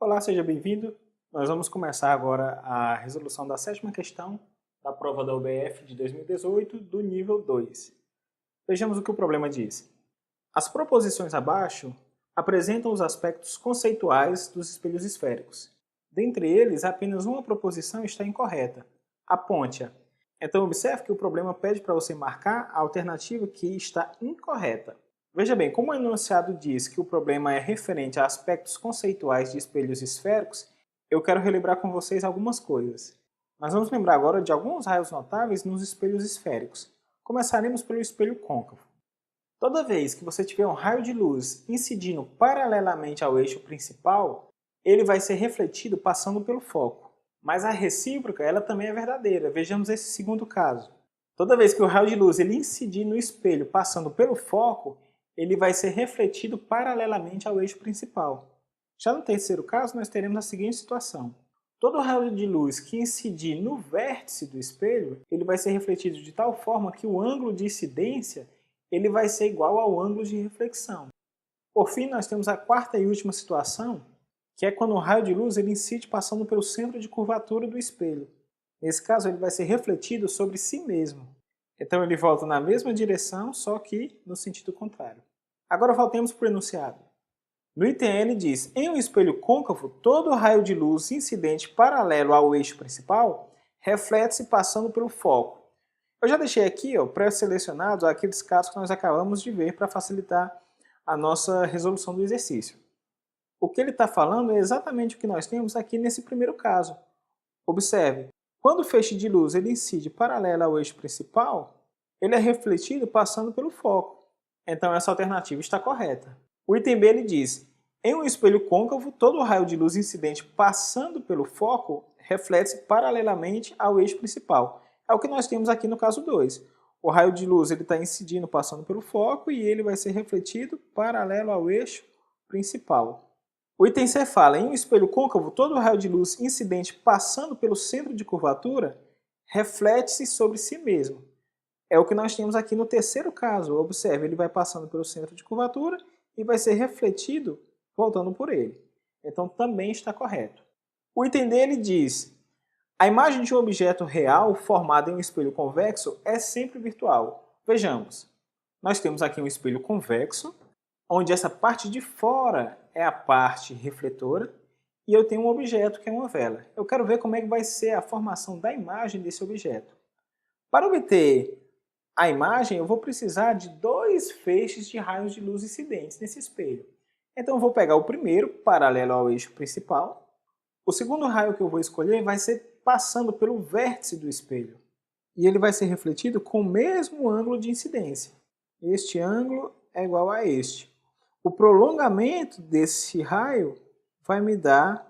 Olá, seja bem-vindo. Nós vamos começar agora a resolução da sétima questão da prova da UBF de 2018 do nível 2. Vejamos o que o problema diz. As proposições abaixo apresentam os aspectos conceituais dos espelhos esféricos. Dentre eles, apenas uma proposição está incorreta. Aponte-a. Então, observe que o problema pede para você marcar a alternativa que está incorreta. Veja bem, como o enunciado diz que o problema é referente a aspectos conceituais de espelhos esféricos, eu quero relembrar com vocês algumas coisas. Nós vamos lembrar agora de alguns raios notáveis nos espelhos esféricos. Começaremos pelo espelho côncavo. Toda vez que você tiver um raio de luz incidindo paralelamente ao eixo principal, ele vai ser refletido passando pelo foco. Mas a recíproca, ela também é verdadeira. Vejamos esse segundo caso. Toda vez que o raio de luz ele incidir no espelho passando pelo foco, ele vai ser refletido paralelamente ao eixo principal. Já no terceiro caso, nós teremos a seguinte situação. Todo raio de luz que incidir no vértice do espelho, ele vai ser refletido de tal forma que o ângulo de incidência ele vai ser igual ao ângulo de reflexão. Por fim, nós temos a quarta e última situação, que é quando o raio de luz ele incide passando pelo centro de curvatura do espelho. Nesse caso, ele vai ser refletido sobre si mesmo. Então ele volta na mesma direção, só que no sentido contrário. Agora voltemos para o enunciado. No item N diz, em um espelho côncavo, todo raio de luz incidente paralelo ao eixo principal reflete-se passando pelo foco. Eu já deixei aqui pré-selecionados aqueles casos que nós acabamos de ver para facilitar a nossa resolução do exercício. O que ele está falando é exatamente o que nós temos aqui nesse primeiro caso. Observe, quando o feixe de luz ele incide paralelo ao eixo principal, ele é refletido passando pelo foco. Então essa alternativa está correta. O item B ele diz, em um espelho côncavo, todo raio de luz incidente passando pelo foco reflete-se paralelamente ao eixo principal. É o que nós temos aqui no caso 2. O raio de luz está incidindo passando pelo foco e ele vai ser refletido paralelo ao eixo principal. O item C fala, em um espelho côncavo, todo raio de luz incidente passando pelo centro de curvatura reflete-se sobre si mesmo. É o que nós temos aqui no terceiro caso. Observe, ele vai passando pelo centro de curvatura e vai ser refletido voltando por ele. Então também está correto. O item D ele diz, a imagem de um objeto real formado em um espelho convexo é sempre virtual. Vejamos, nós temos aqui um espelho convexo, onde essa parte de fora é a parte refletora, e eu tenho um objeto que é uma vela. Eu quero ver como é que vai ser a formação da imagem desse objeto. Para obter a imagem, eu vou precisar de dois feixes de raios de luz incidentes nesse espelho. Então eu vou pegar o primeiro, paralelo ao eixo principal. O segundo raio que eu vou escolher vai ser passando pelo vértice do espelho. E ele vai ser refletido com o mesmo ângulo de incidência. Este ângulo é igual a este. O prolongamento desse raio vai me dar,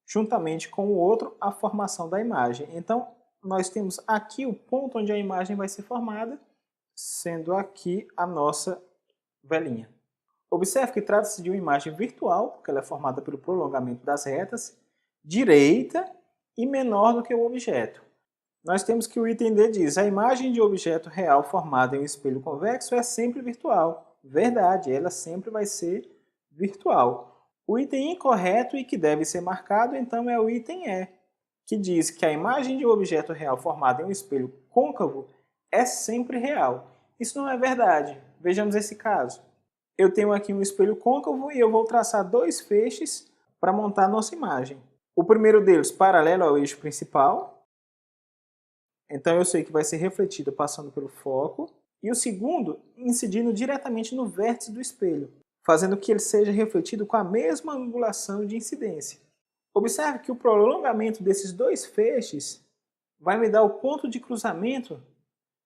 juntamente com o outro, a formação da imagem. Então, nós temos aqui o ponto onde a imagem vai ser formada, sendo aqui a nossa velinha. Observe que trata-se de uma imagem virtual, porque ela é formada pelo prolongamento das retas, direita e menor do que o objeto. Nós temos que o item D diz, a imagem de objeto real formada em um espelho convexo é sempre virtual. Verdade, ela sempre vai ser virtual. O item incorreto e que deve ser marcado, então, é o item E, que diz que a imagem de um objeto real formado em um espelho côncavo é sempre real. Isso não é verdade. Vejamos esse caso. Eu tenho aqui um espelho côncavo e eu vou traçar dois feixes para montar a nossa imagem. O primeiro deles paralelo ao eixo principal, então eu sei que vai ser refletido passando pelo foco. E o segundo incidindo diretamente no vértice do espelho, fazendo que ele seja refletido com a mesma angulação de incidência. Observe que o prolongamento desses dois feixes vai me dar o ponto de cruzamento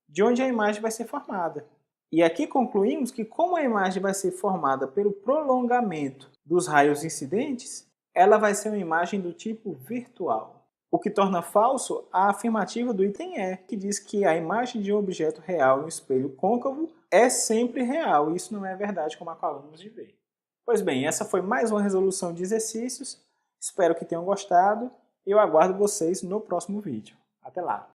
de onde a imagem vai ser formada. E aqui concluímos que, como a imagem vai ser formada pelo prolongamento dos raios incidentes, ela vai ser uma imagem do tipo virtual. O que torna falso a afirmativa do item E, que diz que a imagem de um objeto real no espelho côncavo é sempre real. Isso não é verdade, como acabamos de ver. Pois bem, essa foi mais uma resolução de exercícios. Espero que tenham gostado e eu aguardo vocês no próximo vídeo. Até lá!